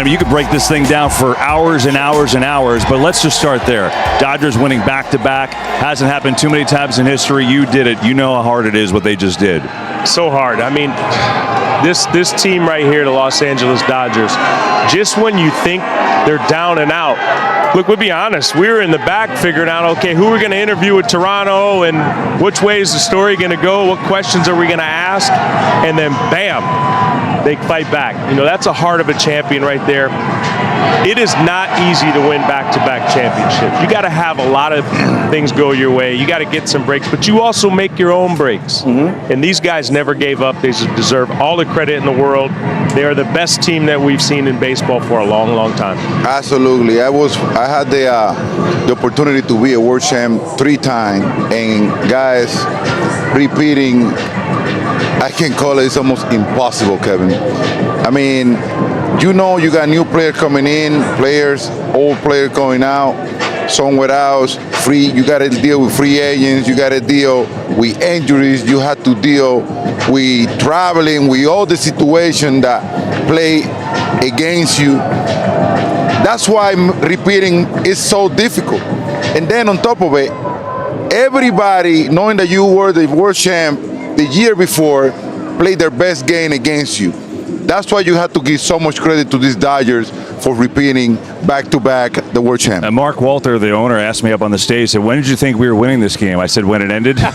I mean, you could break this thing down for hours and hours and hours, but let's just start there. Dodgers winning back-to-back. Hasn't happened too many times in history. You did it. You know how hard it is what they just did. So hard. I mean, this team right here, the Los Angeles Dodgers, just when you think they're down and out, look, we'll be honest, we were in the back figuring out, okay, who we're going to interview with Toronto and which way is the story going to go, what questions are we going to ask, and then bam, they fight back. You know, that's a heart of a champion right there. It is not easy to win back-to-back championships. You got to have a lot of things go your way. You got to get some breaks, but you also make your own breaks. And these guys never gave up. They deserve all the credit in the world. They are the best team that we've seen in baseball for a long, long time. Absolutely. I had the opportunity to be a world champ 3 times, and guys repeating, I can call it, it's almost impossible, Kevin. I mean, you know, you got new players coming in, old players going out, somewhere else, free. You got to deal with free agents. You got to deal with injuries. You have to deal with traveling, with all the situation that play against you. That's why repeating is so difficult. And then on top of it, everybody, knowing that you were the world champ the year before, played their best game against you. That's why you have to give so much credit to these Dodgers for repeating back-to-back the world champ. And Mark Walter, the owner, asked me up on the stage, said, when did you think we were winning this game? I said, when it ended. I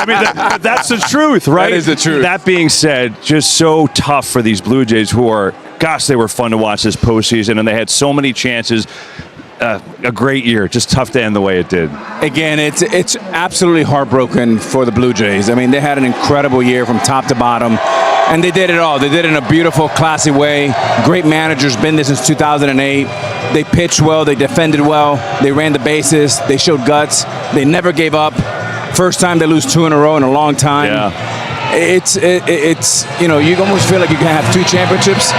mean, that's the truth, right? That is the truth. That being said, just so tough for these Blue Jays who are, gosh, they were fun to watch this postseason, and they had so many chances. A great year, just tough to end the way it did. Again, it's absolutely heartbroken for the Blue Jays. I mean, they had an incredible year from top to bottom, and they did it all. They did it in a beautiful, classy way. Great managers, been there since 2008. They pitched well, they defended well, they ran the bases, they showed guts, they never gave up. First time they lose 2 in a row in a long time. Yeah. It's you know, you almost feel like you can have 2 championships.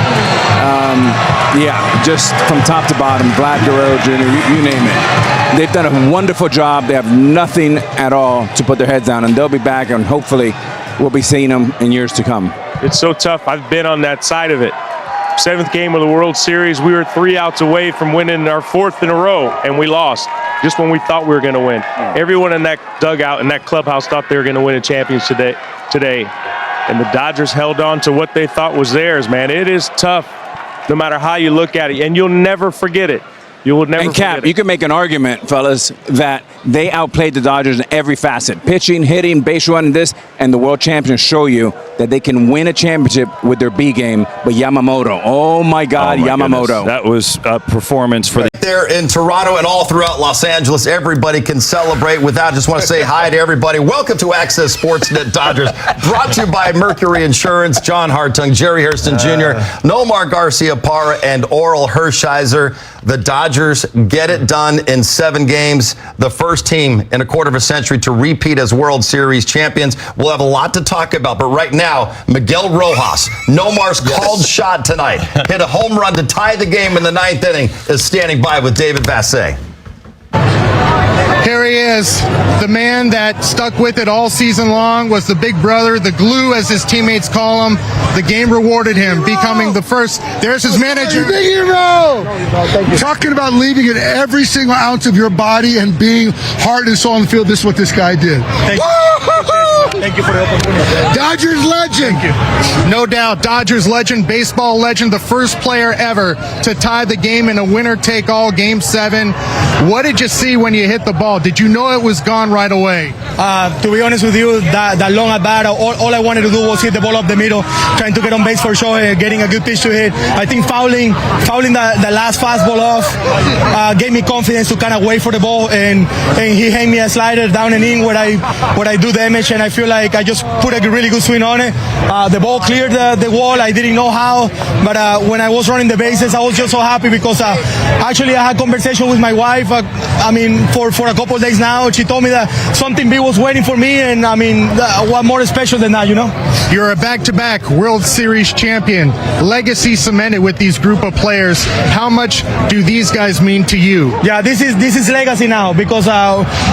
Yeah, just from top to bottom, Vlad Guerrero Jr., you name it. They've done a wonderful job. They have nothing at all to put their heads down, and they'll be back, and hopefully we'll be seeing them in years to come. It's so tough. I've been on that side of it. 7th game of the World Series, we were 3 outs away from winning our 4th in a row, and we lost just when we thought we were going to win. Everyone in that dugout, in that clubhouse, thought they were going to win a championship today. And the Dodgers held on to what they thought was theirs, man. It is tough, no matter how you look at it, and you'll never forget it. You will never forget Cap, it. you can make an argument, fellas, that they outplayed the Dodgers in every facet. Pitching, hitting, base running, this, and the world champions show you that they can win a championship with their B game. But Yamamoto, oh my God, Yamamoto. Goodness. That was a performance for the there in Toronto and all throughout Los Angeles. Everybody can celebrate with that. Just want to say hi to everybody. Welcome to Access Sportsnet Dodgers, brought to you by Mercury Insurance, John Hartung, Jerry Hairston Jr., Nomar Garcia-Parra, and Oral Hershiser. The Dodgers get it done in 7 games. The first team in a quarter of a century to repeat as World Series champions. We'll have a lot to talk about, but right now, Miguel Rojas, Nomar's called shot tonight, hit a home run to tie the game in the 9th inning, is standing by with David Vassegh. Here he is, the man that stuck with it all season long, was the big brother, the glue as his teammates call him. The game rewarded him, becoming the first. There's his manager. Big hero! Talking about leaving it every single ounce of your body and being heart and soul on the field, this is what this guy did. Thank you for the opportunity. Dodgers legend. No doubt, Dodgers legend, baseball legend, the first player ever to tie the game in a winner-take-all Game 7. What did you see when you hit the ball? Did you know it was gone right away? To be honest with you, that long at bat, all I wanted to do was hit the ball up the middle, trying to get on base for sure, getting a good pitch to hit. I think fouling the last fastball off gave me confidence to kind of wait for the ball, and he hit me a slider down and in where I do damage, and I feel like I just put a really good swing on it. The ball cleared the wall. I didn't know how, but when I was running the bases, I was just so happy because actually I had conversation with my wife. For a couple of days now, she told me that something big was waiting for me, and what more special than that, you know? You're a back-to-back World Series champion, legacy cemented with these group of players. How much do these guys mean to you? Yeah, this is legacy now because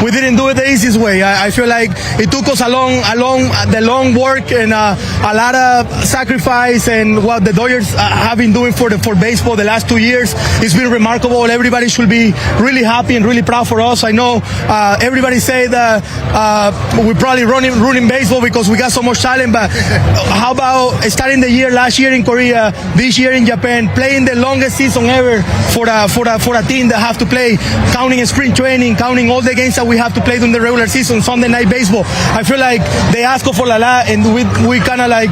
we didn't do it the easiest way. I feel like it took us a long the long work and a lot of sacrifice and what the Dodgers have been doing for baseball the last 2 years. It's been remarkable. Everybody should be really happy and really proud for us. I know everybody say that we're probably ruining baseball because we got so much talent, but how about starting the year last year in Korea, this year in Japan, playing the longest season ever for a team that have to play, counting spring training, counting all the games that we have to play during the regular season, Sunday night baseball. I feel like they ask for a lot, and we kind of like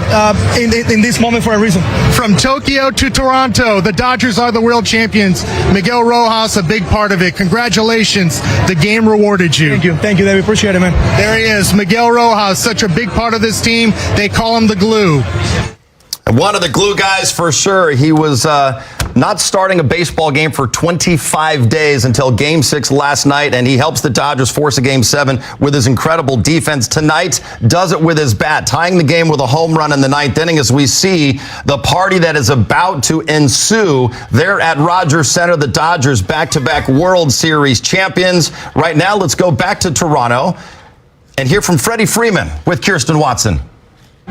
in this moment for a reason. From Tokyo to Toronto, the Dodgers are the world champions. Miguel Rojas, a big part of it. Congratulations. The game rewarded you. Thank you, David. Appreciate it, man. There he is, Miguel Rojas, such a big part of this team. They call him the glue. One of the glue guys for sure. He was not starting a baseball game for 25 days until Game 6 last night, and he helps the Dodgers force a Game 7 with his incredible defense. Tonight, does it with his bat, tying the game with a home run in the ninth inning as we see the party that is about to ensue there at Rogers Center. The Dodgers back-to-back World Series champions. Right now, let's go back to Toronto and hear from Freddie Freeman with Kirsten Watson.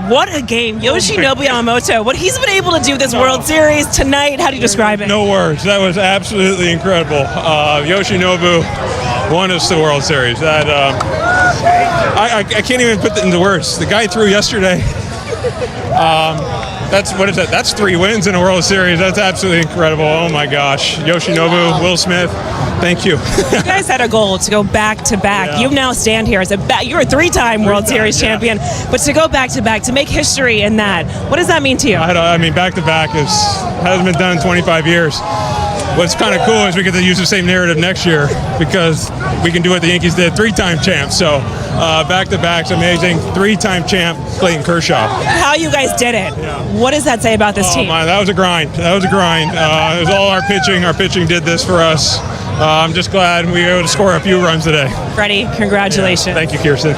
What a game. Yoshinobu Yamamoto, what he's been able to do this World Series tonight, how do you describe it? No words. That was absolutely incredible. Yoshinobu won us the World Series. That I can't even put that into words. The guy threw yesterday. That's 3 wins in a World Series. That's absolutely incredible. Oh my gosh. Yoshinobu, Will Smith, thank you. You guys had a goal to go back to back. You now stand here as you're a 3-time World Series champion, but to go back to back, to make history in that, what does that mean to you? I mean, back to back hasn't been done in 25 years. What's kind of cool is we get to use the same narrative next year because we can do what the Yankees did, 3-time champs. So back-to-back's amazing. 3-time champ, Clayton Kershaw. How you guys did it. What does that say about this team? Man, that was a grind. It was all our pitching. Our pitching did this for us. I'm just glad we were able to score a few runs today. Freddie, congratulations. Thank you, Kirsten.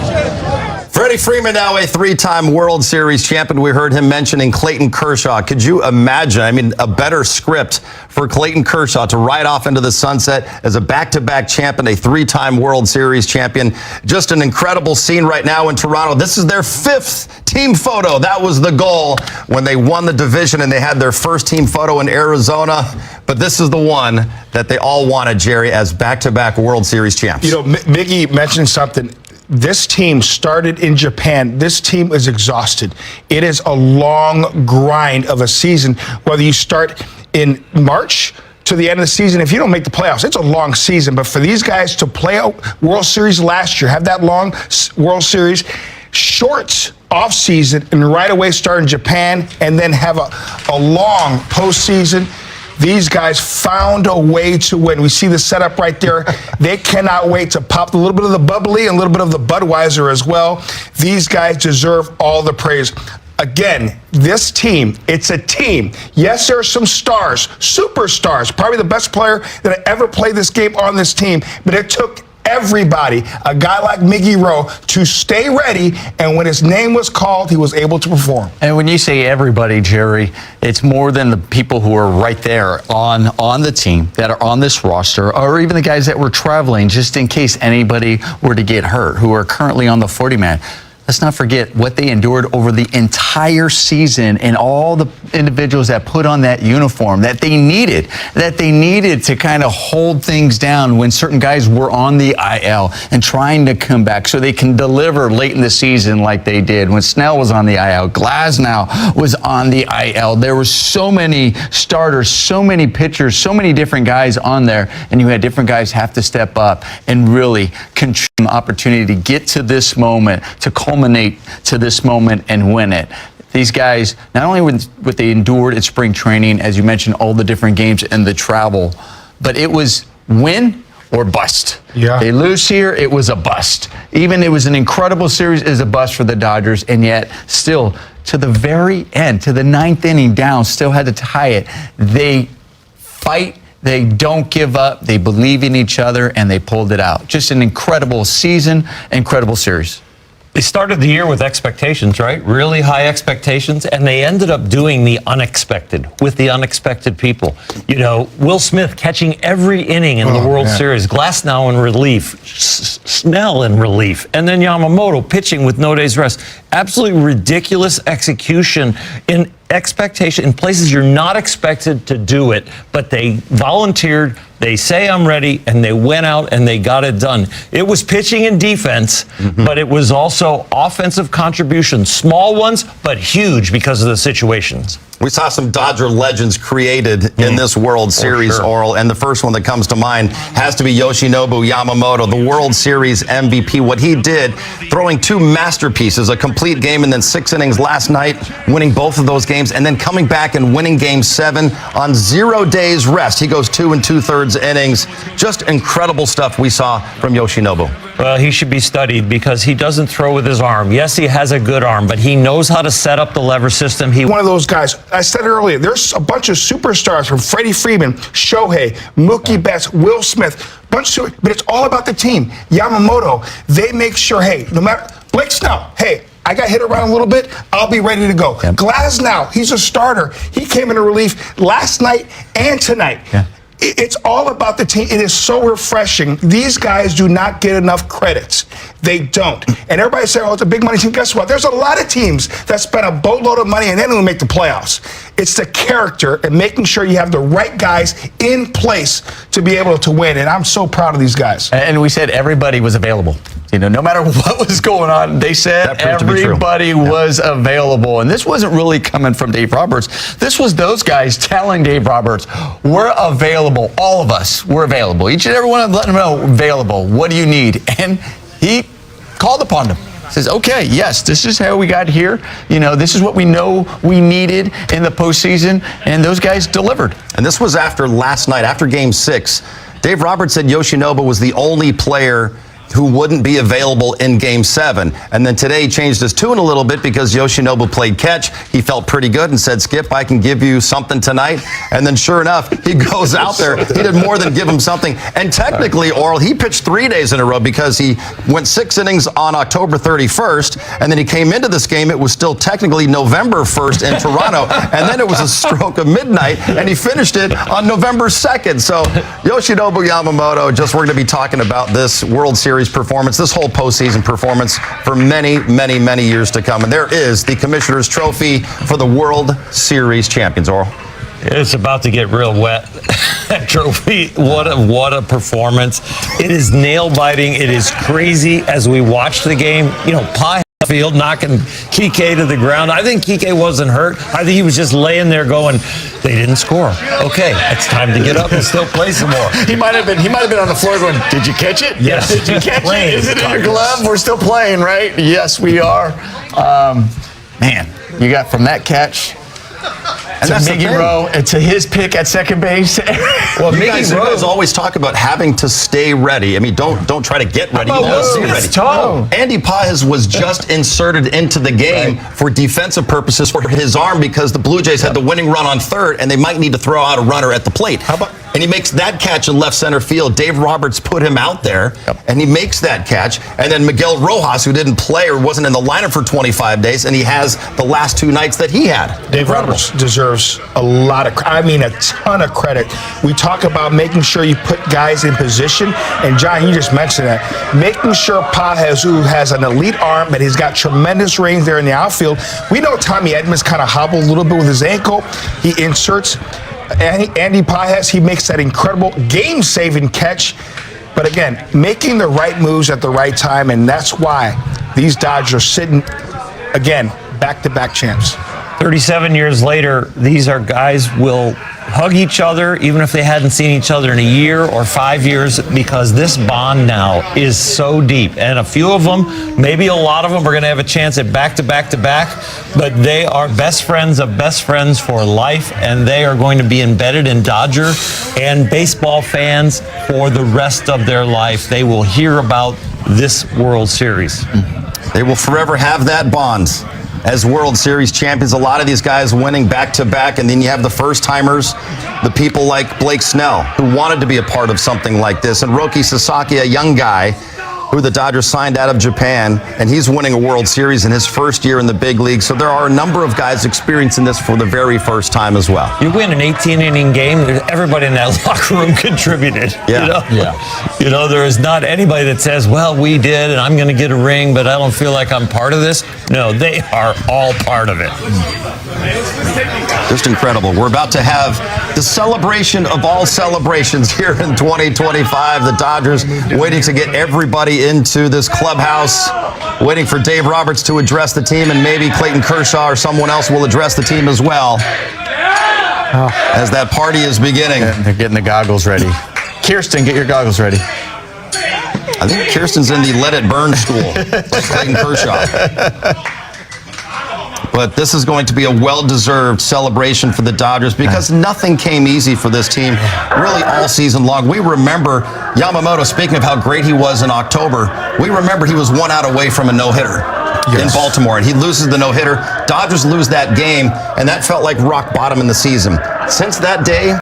Freddie Freeman, now a 3-time World Series champion. We heard him mentioning Clayton Kershaw. Could you imagine, a better script for Clayton Kershaw to ride off into the sunset as a back-to-back champion, a 3-time World Series champion. Just an incredible scene right now in Toronto. This is their 5th team photo. That was the goal when they won the division and they had their first team photo in Arizona. But this is the one that they all wanted, Jerry, as back-to-back World Series champs. Miggy mentioned something. This team started in Japan. This team is exhausted. It is a long grind of a season, whether you start in March to the end of the season. If you don't make the playoffs, it's a long season. But for these guys to play a World Series last year, have that long World Series, short off season, and right away start in Japan, and then have a long postseason. These guys found a way to win. We see the setup right there. They cannot wait to pop a little bit of the bubbly and a little bit of the Budweiser as well. These guys deserve all the praise. Again, this team, it's a team. Yes, there are some stars, superstars, probably the best player that ever played this game on this team, but it took everybody, a guy like Miggy Rowe, to stay ready, and when his name was called, he was able to perform. And when you say everybody, Jerry, it's more than the people who are right there on the team that are on this roster, or even the guys that were traveling, just in case anybody were to get hurt, who are currently on the 40-man. Let's not forget what they endured over the entire season and all the individuals that put on that uniform that they needed to kind of hold things down when certain guys were on the IL and trying to come back so they can deliver late in the season like they did. When Snell was on the IL, Glasnow was on the IL. There were so many starters, so many pitchers, so many different guys on there, and you had different guys have to step up and really contribute an opportunity to get to this moment, to culminate to this moment and win it. These guys, not only what they endured at spring training, as you mentioned, all the different games and the travel, but it was win or bust. Yeah. They lose here, it was a bust. Even it was an incredible series, is a bust for the Dodgers, and yet still to the very end, to the 9th inning down, still had to tie it. They fight. They don't give up. They believe in each other, and they pulled it out. Just an incredible season, incredible series. They started the year with expectations, right? Really high expectations, and they ended up doing the unexpected with the unexpected people. You know, Will Smith catching every inning in the World Series, Glasnow in relief, Snell in relief, and then Yamamoto pitching with no days rest. Absolutely ridiculous execution in expectation in places you're not expected to do it, but they volunteered. They say I'm ready, and they went out and they got it done. It was pitching and defense, but it was also offensive contributions, small ones, but huge because of the situations. We saw some Dodger legends created in this World Series, Oral, and the first one that comes to mind has to be Yoshinobu Yamamoto, the World Series MVP. What he did, throwing 2 masterpieces, a complete game and then 6 innings last night, winning both of those games, and then coming back and winning Game 7 on 0 days rest. He goes 2 2/3 innings. Just incredible stuff we saw from Yoshinobu. Well, he should be studied because he doesn't throw with his arm. Yes, he has a good arm, but he knows how to set up the lever system. One of those guys, I said earlier, there's a bunch of superstars from Freddie Freeman, Shohei, Mookie Betts, Will Smith, but it's all about the team. Yamamoto, they make sure, hey, no matter, Blake Snell, hey, I got hit around a little bit, I'll be ready to go. Glasnow, he's a starter. He came into relief last night and tonight. It's all about the team. It is so refreshing. These guys do not get enough credits. They don't. And everybody says, oh, it's a big money team. Guess what? There's a lot of teams that spend a boatload of money and they don't even make the playoffs. It's the character and making sure you have the right guys in place to be able to win. And I'm so proud of these guys. And we said everybody was available. You know, no matter what was going on, they said everybody was available. And this wasn't really coming from Dave Roberts. This was those guys telling Dave Roberts, we're available. All of us, we're available. Each and every one of them let him know, available. What do you need? And he called upon them. Says, okay, yes, this is how we got here. You know, this is what we know we needed in the postseason. And those guys delivered. And this was after last night, after Game 6. Dave Roberts said Yoshinobu was the only player who wouldn't be available in Game 7. And then today he changed his tune a little bit because Yoshinobu played catch. He felt pretty good and said, Skip, I can give you something tonight. And then sure enough, he goes out there. He did more than give him something. And technically, Oral, he pitched 3 days in a row because he went 6 innings on October 31st. And then he came into this game. It was still technically November 1st in Toronto. And then it was a stroke of midnight. And he finished it on November 2nd. So Yoshinobu Yamamoto, we're going to be talking about this World Series performance, this whole postseason performance for many, many, many years to come. And there is the Commissioner's Trophy for the World Series champions, Oral. It's about to get real wet. That trophy, what a performance. It is nail-biting. It is crazy as we watch the game. You know, Pie field knocking Kike to the ground. I think Kike wasn't hurt. I think he was just laying there going, they didn't score. Okay, it's time to get up and still play some more. He might have been on the floor going, did you catch it? Yes. Did you catch it? Is it in your glove? We're still playing, right? Yes, we are. Man, you got from that catch And to Miggy Rowe, to his pick at second base. Well, Miggy Rowe always talk about having to stay ready. I mean, don't try to get ready. You want to stay ready. Toe. Andy Pages was just inserted into the game for defensive purposes for his arm because the Blue Jays had the winning run on third, and they might need to throw out a runner at the plate. And he makes that catch in left center field. Dave Roberts put him out there, and he makes that catch. And then Miguel Rojas, who didn't play or wasn't in the lineup for 25 days, and he has the last 2 nights that he had. Dave Roberts deserves a lot of, a ton of credit. We talk about making sure you put guys in position, and John, you just mentioned that. Making sure Pages, who has an elite arm, but he's got tremendous range there in the outfield. We know Tommy Edmonds kind of hobbled a little bit with his ankle. He inserts Andy Pages, he makes that incredible game-saving catch. But again, making the right moves at the right time, and that's why these Dodgers are sitting, again, back-to-back champs. 37 years later, these are guys will hug each other, even if they hadn't seen each other in a year or 5 years, because this bond now is so deep. And a few of them, maybe a lot of them, are going to have a chance at back-to-back-to-back, but they are best friends of best friends for life, and they are going to be embedded in Dodger and baseball fans for the rest of their life. They will hear about this World Series. They will forever have that bond as World Series champions. A lot of these guys winning back-to-back, and then you have the first-timers, the people like Blake Snell, who wanted to be a part of something like this, and Roki Sasaki, a young guy, who the Dodgers signed out of Japan, and he's winning a World Series in his first year in the big league. So there are a number of guys experiencing this for the very first time as well. You win an 18-inning game, everybody in that locker room contributed. You know, there is not anybody that says, well, we did, and I'm going to get a ring, but I don't feel like I'm part of this. No, they are all part of it. Just incredible. We're about to have the celebration of all celebrations here in 2025. The Dodgers waiting to get everybody into this clubhouse, waiting for Dave Roberts to address the team, and maybe Clayton Kershaw or someone else will address the team as well as that party is beginning. They're getting the goggles ready. Kirsten, get your goggles ready. I think Kirsten's in the Let It Burn school, like Clayton Kershaw. But this is going to be a well-deserved celebration for the Dodgers because nothing came easy for this team really all season long. We remember Yamamoto, speaking of how great he was in October, we remember he was 1 out away from a no-hitter in Baltimore, and he loses the no-hitter. Dodgers lose that game, and that felt like rock bottom in the season. Since that day,